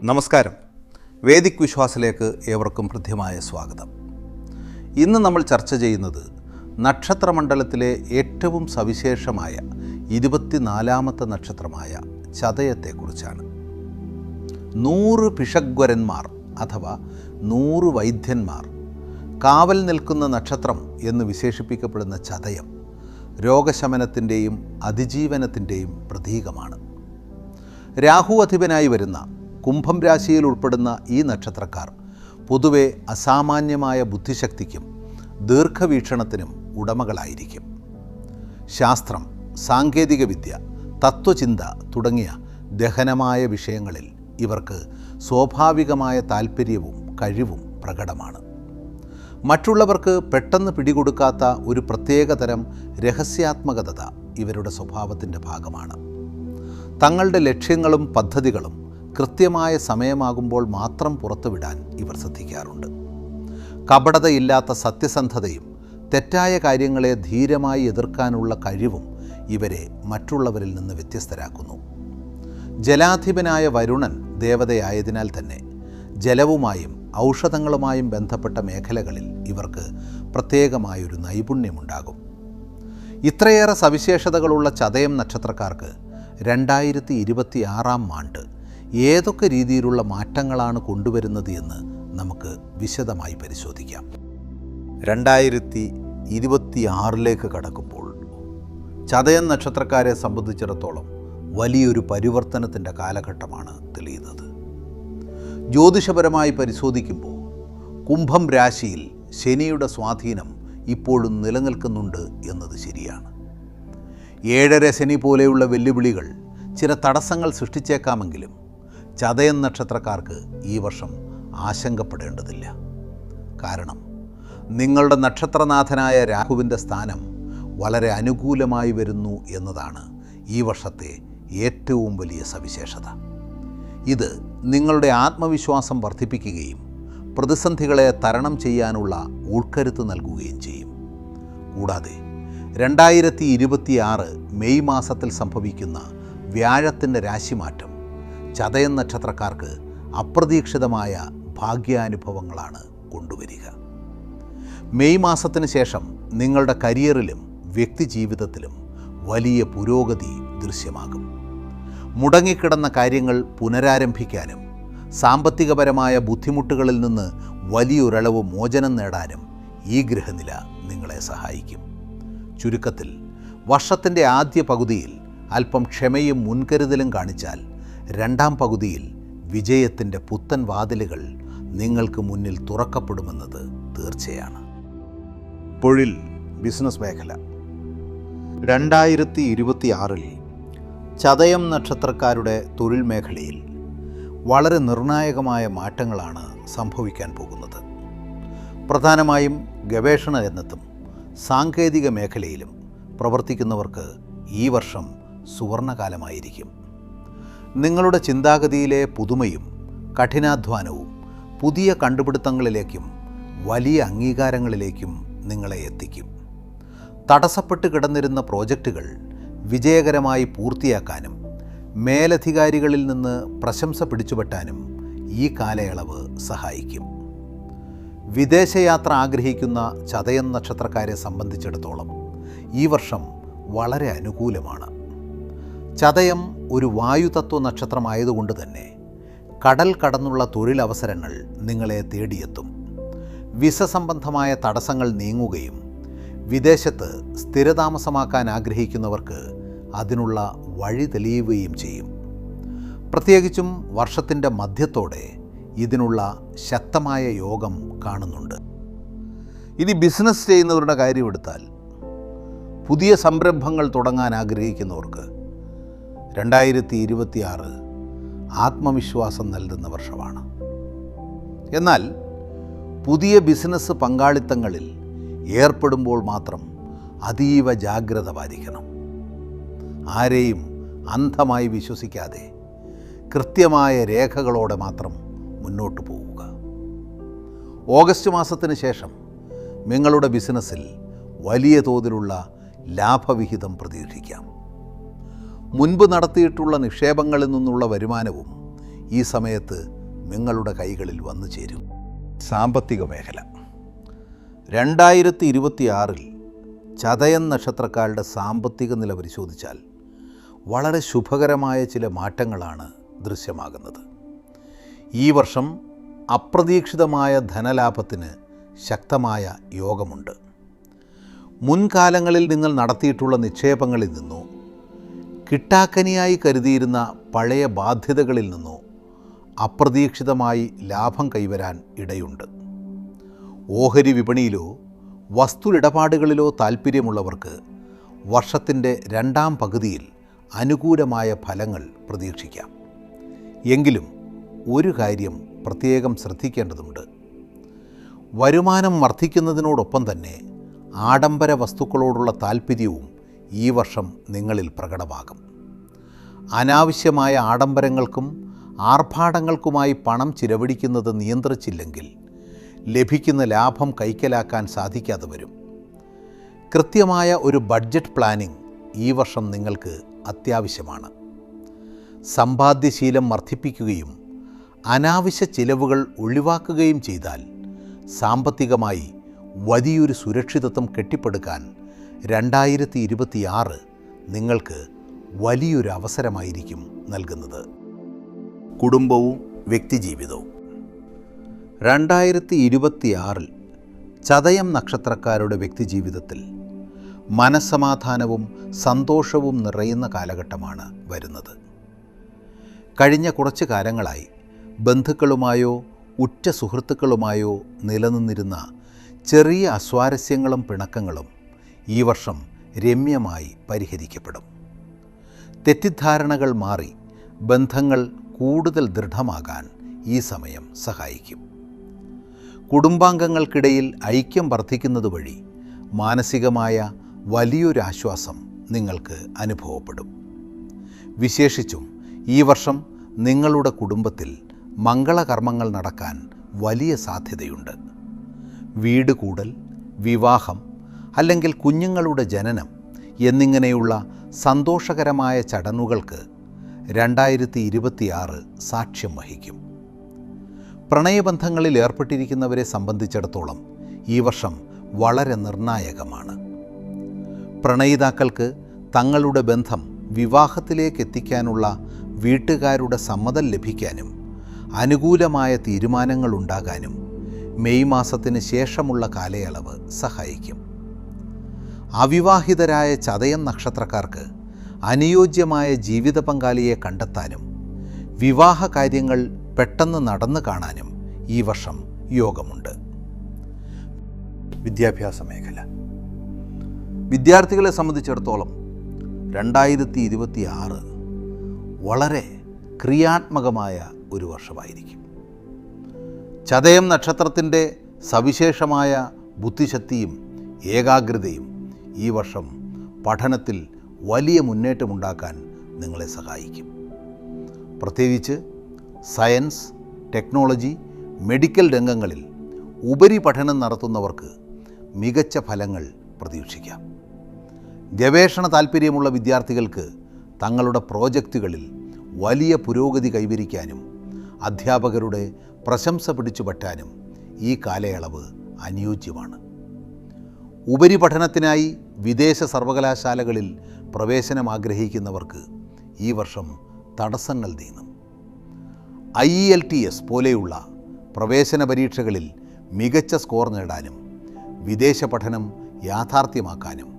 നമസ്കാരം. വേദിക് വിശ്വാസിലേക്ക് ഏവർക്കും ഹൃദ്യമായ സ്വാഗതം. ഇന്ന് നമ്മൾ ചർച്ച ചെയ്യുന്നത് നക്ഷത്രമണ്ഡലത്തിലെ ഏറ്റവും സവിശേഷമായ 24ാമത്തെ നക്ഷത്രമായ ചതയത്തെക്കുറിച്ചാണ്. 100 പിഷഗ്വരന്മാർ അഥവാ 100 വൈദ്യന്മാർ കാവൽ നിൽക്കുന്ന നക്ഷത്രം എന്ന് വിശേഷിപ്പിക്കപ്പെടുന്ന ചതയം രോഗശമനത്തിൻ്റെയും അതിജീവനത്തിൻ്റെയും പ്രതീകമാണ്. രാഹു അധിപനായി വരുന്ന കുംഭം രാശിയിൽ ഉൾപ്പെടുന്ന ഈ നക്ഷത്രക്കാർ പൊതുവെ അസാമാന്യമായ ബുദ്ധിശക്തിക്കും ദീർഘവീക്ഷണത്തിനും ഉടമകളായിരിക്കും. ശാസ്ത്രം, സാങ്കേതികവിദ്യ, തത്വചിന്ത തുടങ്ങിയ ഗഹനമായ വിഷയങ്ങളിൽ ഇവർക്ക് സ്വാഭാവികമായ താൽപ്പര്യവും കഴിവും പ്രകടമാണ്. മറ്റുള്ളവർക്ക് പെട്ടെന്ന് പിടികൊടുക്കാത്ത ഒരു പ്രത്യേകതരം രഹസ്യാത്മകത ഇവരുടെ സ്വഭാവത്തിൻ്റെ ഭാഗമാണ്. തങ്ങളുടെ ലക്ഷ്യങ്ങളും പദ്ധതികളും കൃത്യമായ സമയമാകുമ്പോൾ മാത്രം പുറത്തുവിടാൻ ഇവർ ശ്രദ്ധിക്കാറുണ്ട്. കപടതയില്ലാത്ത സത്യസന്ധതയും തെറ്റായ കാര്യങ്ങളെ ധീരമായി എതിർക്കാനുള്ള കഴിവും ഇവരെ മറ്റുള്ളവരിൽ നിന്ന് വ്യത്യസ്തരാക്കുന്നു. ജലാധിപനായ വരുണൻ ദേവതയായതിനാൽ തന്നെ ജലവുമായും ഔഷധങ്ങളുമായും ബന്ധപ്പെട്ട മേഖലകളിൽ ഇവർക്ക് പ്രത്യേകമായൊരു നൈപുണ്യമുണ്ടാകും. ഇത്രയേറെ സവിശേഷതകളുള്ള ചതയം നക്ഷത്രക്കാർക്ക് 2026 ആണ്ട് ഏതൊക്കെ രീതിയിലുള്ള മാറ്റങ്ങളാണ് കൊണ്ടുവരുന്നത് എന്ന് നമുക്ക് വിശദമായി പരിശോധിക്കാം. 2026 കടക്കുമ്പോൾ ചതയം നക്ഷത്രക്കാരെ സംബന്ധിച്ചിടത്തോളം വലിയൊരു പരിവർത്തനത്തിൻ്റെ കാലഘട്ടമാണ് തെളിയുന്നത്. ജ്യോതിഷപരമായി പരിശോധിക്കുമ്പോൾ കുംഭം രാശിയിൽ ശനിയുടെ സ്വാധീനം ഇപ്പോഴും നിലനിൽക്കുന്നുണ്ട് എന്നത് ശരിയാണ്. 7.5 ശനി പോലെയുള്ള വെല്ലുവിളികൾ ചില തടസ്സങ്ങൾ സൃഷ്ടിച്ചേക്കാമെങ്കിലും ചതയം നക്ഷത്രക്കാർക്ക് ഈ വർഷം ആശങ്കപ്പെടേണ്ടതില്ല. കാരണം നിങ്ങളുടെ നക്ഷത്രനാഥനായ രാഹുവിൻ്റെ സ്ഥാനം വളരെ അനുകൂലമായി വരുന്നു എന്നതാണ് ഈ വർഷത്തെ ഏറ്റവും വലിയ സവിശേഷത. ഇത് നിങ്ങളുടെ ആത്മവിശ്വാസം വർദ്ധിപ്പിക്കുകയും പ്രതിസന്ധികളെ തരണം ചെയ്യാനുള്ള ഉൾക്കരുത്ത് നൽകുകയും ചെയ്യും. കൂടാതെ 2026 മെയ് മാസത്തിൽ സംഭവിക്കുന്ന വ്യാഴത്തിൻ്റെ രാശിമാറ്റം ചതയം നക്ഷത്രക്കാർക്ക് അപ്രതീക്ഷിതമായ ഭാഗ്യാനുഭവങ്ങളാണ് കൊണ്ടുവരിക. മെയ് മാസത്തിന് ശേഷം നിങ്ങളുടെ കരിയറിലും വ്യക്തിജീവിതത്തിലും വലിയ പുരോഗതി ദൃശ്യമാകും. മുടങ്ങിക്കിടന്ന കാര്യങ്ങൾ പുനരാരംഭിക്കാനും സാമ്പത്തികപരമായ ബുദ്ധിമുട്ടുകളിൽ നിന്ന് വലിയൊരളവ് മോചനം നേടാനും ഈ ഗ്രഹനില നിങ്ങളെ സഹായിക്കും. ചുരുക്കത്തിൽ വർഷത്തിൻ്റെ ആദ്യ പകുതിയിൽ അല്പം ക്ഷമയും മുൻകരുതലും കാണിച്ചാൽ രണ്ടാം പകുതിയിൽ വിജയത്തിൻ്റെ പുത്തൻ വാതിലുകൾ നിങ്ങൾക്ക് മുന്നിൽ തുറക്കപ്പെടുമെന്നത് തീർച്ചയാണ്. തൊഴിൽ, ബിസിനസ് മേഖല 2026 ചതയം നക്ഷത്രക്കാരുടെ തൊഴിൽ മേഖലയിൽ വളരെ നിർണായകമായ മാറ്റങ്ങളാണ് സംഭവിക്കാൻ പോകുന്നത്. പ്രധാനമായും ഗവേഷണ രംഗത്തും സാങ്കേതിക മേഖലയിലും പ്രവർത്തിക്കുന്നവർക്ക് ഈ വർഷം സുവർണകാലമായിരിക്കും. നിങ്ങളുടെ ചിന്താഗതിയിലെ പുതുമയും കഠിനാധ്വാനവും പുതിയ കണ്ടുപിടുത്തങ്ങളിലേക്കും വലിയ അംഗീകാരങ്ങളിലേക്കും നിങ്ങളെ എത്തിക്കും. തടസ്സപ്പെട്ട് കിടന്നിരുന്ന പ്രോജക്റ്റുകൾ വിജയകരമായി പൂർത്തിയാക്കാനും മേലധികാരികളിൽ നിന്ന് പ്രശംസ പിടിച്ചുപറ്റാനും ഈ കാലയളവ് സഹായിക്കും. വിദേശയാത്ര ആഗ്രഹിക്കുന്ന ചതയം നക്ഷത്രക്കാരെ സംബന്ധിച്ചിടത്തോളം ഈ വർഷം വളരെ അനുകൂലമാണ്. ചതയം ഒരു വായുതത്വ നക്ഷത്രമായതുകൊണ്ട് തന്നെ കടൽ കടന്നുള്ള തൊഴിലവസരങ്ങൾ നിങ്ങളെ തേടിയെത്തും. വിസ സംബന്ധമായ തടസ്സങ്ങൾ നീങ്ങുകയും വിദേശത്ത് സ്ഥിരതാമസമാക്കാൻ ആഗ്രഹിക്കുന്നവർക്ക് അതിനുള്ള വഴി തെളിയുകയും ചെയ്യും. പ്രത്യേകിച്ചും വർഷത്തിൻ്റെ മധ്യത്തോടെ ഇതിനുള്ള ശക്തമായ യോഗം കാണുന്നുണ്ട്. ഇനി ബിസിനസ് ചെയ്യുന്നവരുടെ കാര്യമെടുത്താൽ പുതിയ സംരംഭങ്ങൾ തുടങ്ങാൻ ആഗ്രഹിക്കുന്നവർക്ക് 2026 ആത്മവിശ്വാസം നൽകുന്ന വർഷമാണ്. എന്നാൽ പുതിയ ബിസിനസ് പങ്കാളിത്തങ്ങളിൽ ഏർപ്പെടുമ്പോൾ മാത്രം അതീവ ജാഗ്രത പാലിക്കണം. ആരെയും അന്ധമായി വിശ്വസിക്കാതെ കൃത്യമായ രേഖകളോടെ മാത്രം മുന്നോട്ട് പോവുക. ഓഗസ്റ്റ് മാസത്തിന് ശേഷം നിങ്ങളുടെ ബിസിനസ്സിൽ വലിയ തോതിലുള്ള ലാഭവിഹിതം പ്രതീക്ഷിക്കാം. മുൻപ് നടത്തിയിട്ടുള്ള നിക്ഷേപങ്ങളിൽ നിന്നുള്ള വരുമാനവും ഈ സമയത്ത് നിങ്ങളുടെ കൈകളിൽ വന്നു ചേരും. സാമ്പത്തിക മേഖല 2026 ചതയം നക്ഷത്രക്കാരുടെ സാമ്പത്തിക നില പരിശോധിച്ചാൽ വളരെ ശുഭകരമായ ചില മാറ്റങ്ങളാണ് ദൃശ്യമാകുന്നത്. ഈ വർഷം അപ്രതീക്ഷിതമായ ധനലാഭത്തിന് ശക്തമായ യോഗമുണ്ട്. മുൻകാലങ്ങളിൽ നിങ്ങൾ നടത്തിയിട്ടുള്ള നിക്ഷേപങ്ങളിൽ നിന്നോ കിട്ടാക്കനിയായി കരുതിയിരുന്ന പഴയ ബാധ്യതകളിൽ നിന്നോ അപ്രതീക്ഷിതമായി ലാഭം കൈവരാൻ ഇടയുണ്ട്. ഓഹരി വിപണിയിലോ വസ്തുഇടപാടുകളിലോ താൽപ്പര്യമുള്ളവർക്ക് വർഷത്തിൻ്റെ രണ്ടാം പകുതിയിൽ അനുകൂലമായ ഫലങ്ങൾ പ്രതീക്ഷിക്കാം. എങ്കിലും ഒരു കാര്യം പ്രത്യേകം ശ്രദ്ധിക്കേണ്ടതുണ്ട്. വരുമാനം വർദ്ധിക്കുന്നതിനോടൊപ്പം തന്നെ ആഡംബര വസ്തുക്കളോടുള്ള താൽപ്പര്യവും ഈ വർഷം നിങ്ങളിൽ പ്രകടമാകും. അനാവശ്യമായ ആഡംബരങ്ങൾക്കും ആർഭാടങ്ങൾക്കുമായി പണം ചിലവഴിക്കുന്നത് നിയന്ത്രിച്ചില്ലെങ്കിൽ ലഭിക്കുന്ന ലാഭം കൈക്കലാക്കാൻ സാധിക്കാതെ വരും. കൃത്യമായ ഒരു ബഡ്ജറ്റ് പ്ലാനിംഗ് ഈ വർഷം നിങ്ങൾക്ക് അത്യാവശ്യമാണ്. സമ്പാദ്യശീലം വർദ്ധിപ്പിക്കുകയും അനാവശ്യ ചിലവുകൾ ഒഴിവാക്കുകയും ചെയ്താൽ സാമ്പത്തികമായി വലിയൊരു സുരക്ഷിതത്വം കെട്ടിപ്പടുക്കാൻ 2026 നിങ്ങൾക്ക് വലിയൊരു അവസരമായിരിക്കും നൽകുന്നത്. കുടുംബവും വ്യക്തിജീവിതവും 2026 ചതയം നക്ഷത്രക്കാരുടെ വ്യക്തിജീവിതത്തിൽ മനസ്സമാധാനവും സന്തോഷവും നിറയുന്ന കാലഘട്ടമാണ് വരുന്നത്. കഴിഞ്ഞ കുറച്ച് കാലങ്ങളായി ബന്ധുക്കളുമായോ ഉറ്റ സുഹൃത്തുക്കളുമായോ നിലനിന്നിരുന്ന ചെറിയ അസ്വാരസ്യങ്ങളും പിണക്കങ്ങളും ഈ വർഷം രമ്യമായി പരിഹരിക്കപ്പെടും. തെറ്റിദ്ധാരണകൾ മാറി ബന്ധങ്ങൾ കൂടുതൽ ദൃഢമാകാൻ ഈ സമയം സഹായിക്കും. കുടുംബാംഗങ്ങൾക്കിടയിൽ ഐക്യം വർദ്ധിക്കുന്നത് വഴി മാനസികമായ വലിയൊരു ആശ്വാസം നിങ്ങൾക്ക് അനുഭവപ്പെടും. വിശേഷിച്ചും ഈ വർഷം നിങ്ങളുടെ കുടുംബത്തിൽ മംഗളകർമ്മങ്ങൾ നടക്കാൻ വലിയ സാധ്യതയുണ്ട്. വീട് കൂടൽ, വിവാഹം അല്ലെങ്കിൽ കുഞ്ഞുങ്ങളുടെ ജനനം എന്നിങ്ങനെയുള്ള സന്തോഷകരമായ ചടങ്ങുകൾക്ക് 2026 സാക്ഷ്യം വഹിക്കും. പ്രണയബന്ധങ്ങളിൽ ഏർപ്പെട്ടിരിക്കുന്നവരെ സംബന്ധിച്ചിടത്തോളം ഈ വർഷം വളരെ നിർണായകമാണ്. പ്രണയിതാക്കൾക്ക് തങ്ങളുടെ ബന്ധം വിവാഹത്തിലേക്ക് എത്തിക്കാനുള്ള വീട്ടുകാരുടെ സമ്മതം ലഭിക്കാനും അനുകൂലമായ തീരുമാനങ്ങൾ ഉണ്ടാകാനും മെയ് മാസത്തിന് ശേഷമുള്ള കാലയളവ് സഹായിക്കും. അവിവാഹിതരായ ചതയം നക്ഷത്രക്കാർക്ക് അനുയോജ്യമായ ജീവിത പങ്കാളിയെ കണ്ടെത്താനും വിവാഹ കാര്യങ്ങൾ പെട്ടെന്ന് നടന്നു കാണാനും ഈ വർഷം യോഗമുണ്ട്. വിദ്യാഭ്യാസ മേഖല വിദ്യാർത്ഥികളെ സംബന്ധിച്ചിടത്തോളം 2026 വളരെ ക്രിയാത്മകമായ ഒരു വർഷമായിരിക്കും. ചതയം നക്ഷത്രത്തിൻ്റെ സവിശേഷമായ ബുദ്ധിശക്തിയും ഏകാഗ്രതയും ഈ വർഷം പഠനത്തിൽ വലിയ മുന്നേറ്റമുണ്ടാക്കാൻ നിങ്ങളെ സഹായിക്കും. പ്രത്യേകിച്ച് സയൻസ്, ടെക്നോളജി, മെഡിക്കൽ രംഗങ്ങളിൽ ഉപരിപഠനം നടത്തുന്നവർക്ക് മികച്ച ഫലങ്ങൾ പ്രതീക്ഷിക്കാം. ഗവേഷണ താൽപ്പര്യമുള്ള വിദ്യാർത്ഥികൾക്ക് തങ്ങളുടെ പ്രോജക്റ്റുകളിൽ വലിയ പുരോഗതി കൈവരിക്കാനും അധ്യാപകരുടെ പ്രശംസ പിടിച്ചുപറ്റാനും ഈ കാലയളവ് അനുയോജ്യമാണ്. ഉപരിപഠനത്തിനായി വിദേശ സർവകലാശാലകളിൽ പ്രവേശനം ആഗ്രഹിക്കുന്നവർക്ക് ഈ വർഷം തടസ്സങ്ങൾ നീങ്ങും. IELTS പോലെയുള്ള പ്രവേശന പരീക്ഷകളിൽ മികച്ച സ്കോർ നേടാനും വിദേശ പഠനം യാഥാർത്ഥ്യമാക്കാനും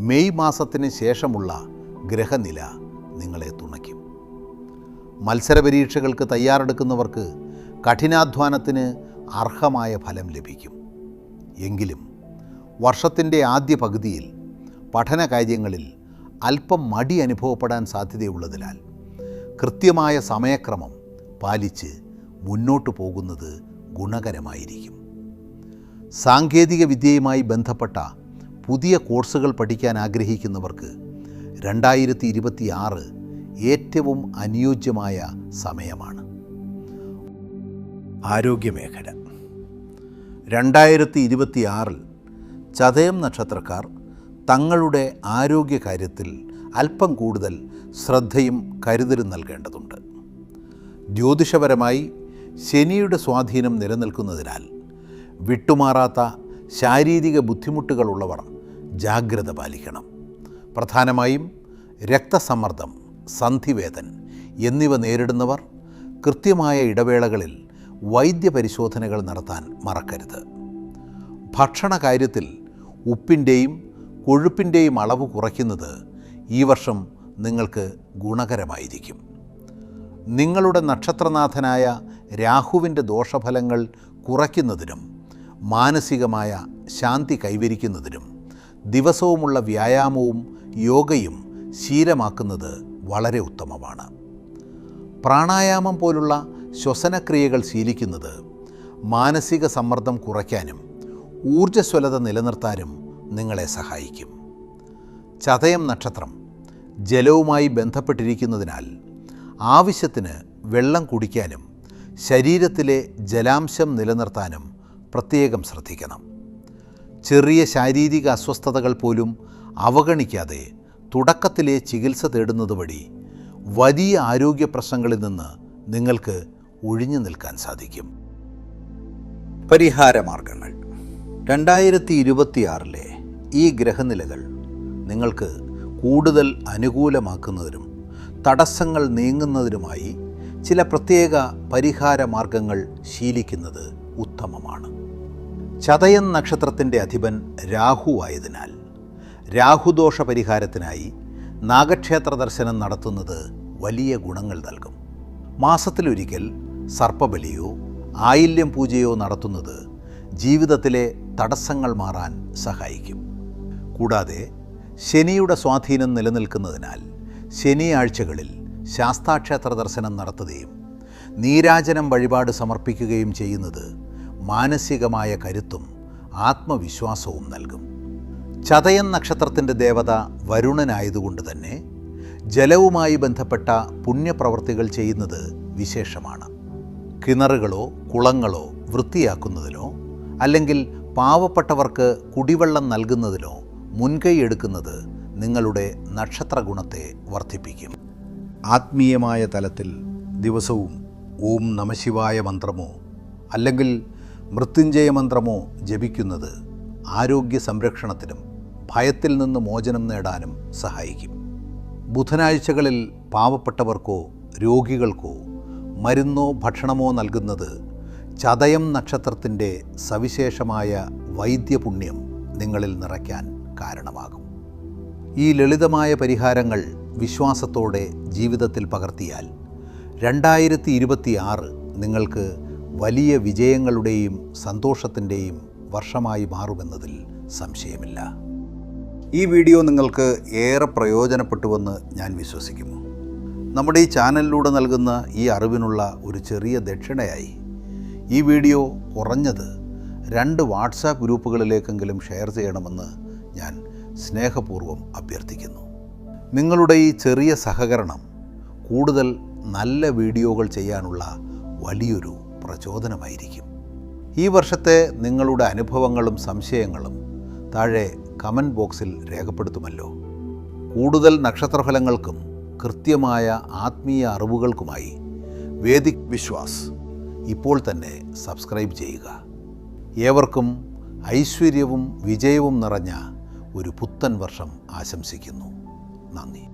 മെയ് മാസത്തിന് ശേഷമുള്ള ഗ്രഹനില നിങ്ങളെ തുണയ്ക്കും. മത്സരപരീക്ഷകൾക്ക് തയ്യാറെടുക്കുന്നവർക്ക് കഠിനാധ്വാനത്തിന് അർഹമായ ഫലം ലഭിക്കും. എങ്കിലും വർഷത്തിൻ്റെ ആദ്യ പകുതിയിൽ പഠനകാര്യങ്ങളിൽ അല്പം മടി അനുഭവപ്പെടാൻ സാധ്യതയുള്ളതിനാൽ കൃത്യമായ സമയക്രമം പാലിച്ച് മുന്നോട്ടു പോകുന്നത് ഗുണകരമായിരിക്കും. സാങ്കേതിക വിദ്യയുമായി ബന്ധപ്പെട്ട പുതിയ കോഴ്സുകൾ പഠിക്കാൻ ആഗ്രഹിക്കുന്നവർക്ക് 2026 ഏറ്റവും അനുയോജ്യമായ സമയമാണ്. ആരോഗ്യമേഖല 2026 ചതയം നക്ഷത്രക്കാർ തങ്ങളുടെ ആരോഗ്യകാര്യത്തിൽ അല്പം കൂടുതൽ ശ്രദ്ധയും കരുതലും നൽകേണ്ടതുണ്ട്. ജ്യോതിഷപരമായി ശനിയുടെ സ്വാധീനം നിലനിൽക്കുന്നതിനാൽ വിട്ടുമാറാത്ത ശാരീരിക ബുദ്ധിമുട്ടുകളുള്ളവർ ജാഗ്രത പാലിക്കണം. പ്രധാനമായും രക്തസമ്മർദ്ദം, സന്ധിവേദന എന്നിവ നേരിടുന്നവർ കൃത്യമായ ഇടവേളകളിൽ വൈദ്യപരിശോധനകൾ നടത്താൻ മറക്കരുത്. ഭക്ഷണ കാര്യത്തിൽ ഉപ്പിൻ്റെയും കൊഴുപ്പിൻ്റെയും അളവ് കുറയ്ക്കുന്നത് ഈ വർഷം നിങ്ങൾക്ക് ഗുണകരമായിരിക്കും. നിങ്ങളുടെ നക്ഷത്രനാഥനായ രാഹുവിൻ്റെ ദോഷഫലങ്ങൾ കുറയ്ക്കുന്നതിനും മാനസികമായ ശാന്തി കൈവരിക്കുന്നതിനും ദിവസവുമുള്ള വ്യായാമവും യോഗയും ശീലമാക്കുന്നത് വളരെ ഉത്തമമാണ്. പ്രാണായാമം പോലുള്ള ശ്വസനക്രിയകൾ ശീലിക്കുന്നത് മാനസിക സമ്മർദ്ദം കുറയ്ക്കാനും ഊർജ്ജസ്വലത നിലനിർത്താനും നിങ്ങളെ സഹായിക്കും. ചതയം നക്ഷത്രം ജലവുമായി ബന്ധപ്പെട്ടിരിക്കുന്നതിനാൽ ആവശ്യത്തിന് വെള്ളം കുടിക്കാനും ശരീരത്തിലെ ജലാംശം നിലനിർത്താനും പ്രത്യേകം ശ്രദ്ധിക്കണം. ചെറിയ ശാരീരിക അസ്വസ്ഥതകൾ പോലും അവഗണിക്കാതെ തുടക്കത്തിലെ ചികിത്സ തേടുന്നത് വഴി വലിയ ആരോഗ്യ പ്രശ്നങ്ങളിൽ നിന്ന് നിങ്ങൾക്ക് ഒഴിഞ്ഞു നിൽക്കാൻ സാധിക്കും. പരിഹാരമാർഗങ്ങൾ. 2026 ഈ ഗ്രഹനിലകൾ നിങ്ങൾക്ക് കൂടുതൽ അനുകൂലമാക്കുന്നതിനും തടസ്സങ്ങൾ നീങ്ങുന്നതിനുമായി ചില പ്രത്യേക പരിഹാര മാർഗങ്ങൾ ശീലിക്കുന്നത് ഉത്തമമാണ്. ചതയം നക്ഷത്രത്തിൻ്റെ അധിപൻ രാഹു ആയതിനാൽ രാഹുദോഷ പരിഹാരത്തിനായി നാഗക്ഷേത്ര ദർശനം നടത്തുന്നത് വലിയ ഗുണങ്ങൾ നൽകും. മാസത്തിലൊരിക്കൽ സർപ്പബലിയോ ആയില്യം പൂജയോ നടത്തുന്നത് ജീവിതത്തിലെ തടസ്സങ്ങൾ മാറാൻ സഹായിക്കും. കൂടാതെ ശനിയുടെ സ്വാധീനം നിലനിൽക്കുന്നതിനാൽ ശനിയാഴ്ചകളിൽ ശാസ്താക്ഷേത്ര ദർശനം നടത്തുകയും നീരാജനം വഴിപാട് സമർപ്പിക്കുകയും ചെയ്യുന്നത് മാനസികമായ കരുത്തും ആത്മവിശ്വാസവും നൽകും. ചതയം നക്ഷത്രത്തിൻ്റെ ദേവത വരുണനായതുകൊണ്ട് തന്നെ ജലവുമായി ബന്ധപ്പെട്ട പുണ്യപ്രവർത്തികൾ ചെയ്യുന്നത് വിശേഷമാണ്. കിണറുകളോ കുളങ്ങളോ വൃത്തിയാക്കുന്നതിനോ അല്ലെങ്കിൽ പാവപ്പെട്ടവർക്ക് കുടിവെള്ളം നൽകുന്നതിനോ മുൻകൈ എടുക്കുന്നത് നിങ്ങളുടെ നക്ഷത്ര ഗുണത്തെ വർദ്ധിപ്പിക്കും. ആത്മീയമായ തലത്തിൽ ദിവസവും ഓം നമഃശിവായ മന്ത്രമോ അല്ലെങ്കിൽ മൃത്യുഞ്ജയ മന്ത്രമോ ജപിക്കുന്നത് ആരോഗ്യ സംരക്ഷണത്തിനും ഭയത്തിൽ നിന്ന് മോചനം നേടാനും സഹായിക്കും. ബുധനാഴ്ചകളിൽ പാവപ്പെട്ടവർക്കോ രോഗികൾക്കോ മരുന്നോ ഭക്ഷണമോ നൽകുന്നത് ചതയം നക്ഷത്രത്തിൻ്റെ സവിശേഷമായ വൈദ്യപുണ്യം നിങ്ങളിൽ നിറയ്ക്കാൻ കാരണമാകും. ഈ ലളിതമായ പരിഹാരങ്ങൾ വിശ്വാസത്തോടെ ജീവിതത്തിൽ പകർത്തിയാൽ 2026 നിങ്ങൾക്ക് വലിയ വിജയങ്ങളുടെയും സന്തോഷത്തിൻ്റെയും വർഷമായി മാറുമെന്നതിൽ സംശയമില്ല. ഈ വീഡിയോ നിങ്ങൾക്ക് ഏറെ പ്രയോജനപ്പെട്ടുവെന്ന് ഞാൻ വിശ്വസിക്കുന്നു. നമ്മുടെ ഈ ചാനലിലൂടെ നൽകുന്ന ഈ അറിവിനുള്ള ഒരു ചെറിയ ദക്ഷിണയായി ഈ വീഡിയോ കുറഞ്ഞത് 2 വാട്സാപ്പ് ഗ്രൂപ്പുകളിലേക്കെങ്കിലും ഷെയർ ചെയ്യണമെന്ന് ഞാൻ സ്നേഹപൂർവ്വം അഭ്യർത്ഥിക്കുന്നു. നിങ്ങളുടെ ഈ ചെറിയ സഹകരണം കൂടുതൽ നല്ല വീഡിയോകൾ ചെയ്യാനുള്ള വലിയൊരു പ്രചോദനമായിരിക്കും. ഈ വർഷത്തെ നിങ്ങളുടെ അനുഭവങ്ങളും സംശയങ്ങളും താഴെ കമൻറ്റ് ബോക്സിൽ രേഖപ്പെടുത്തുമല്ലോ. കൂടുതൽ നക്ഷത്രഫലങ്ങൾക്കും കൃത്യമായ ആത്മീയ അറിവുകൾക്കുമായി വേദിക് വിശ്വാസ് ഇപ്പോൾ തന്നെ സബ്സ്ക്രൈബ് ചെയ്യുക. ഏവർക്കും ഐശ്വര്യവും വിജയവും നിറഞ്ഞ ഒരു പുത്തൻ വർഷം ആശംസിക്കുന്നു. നന്ദി.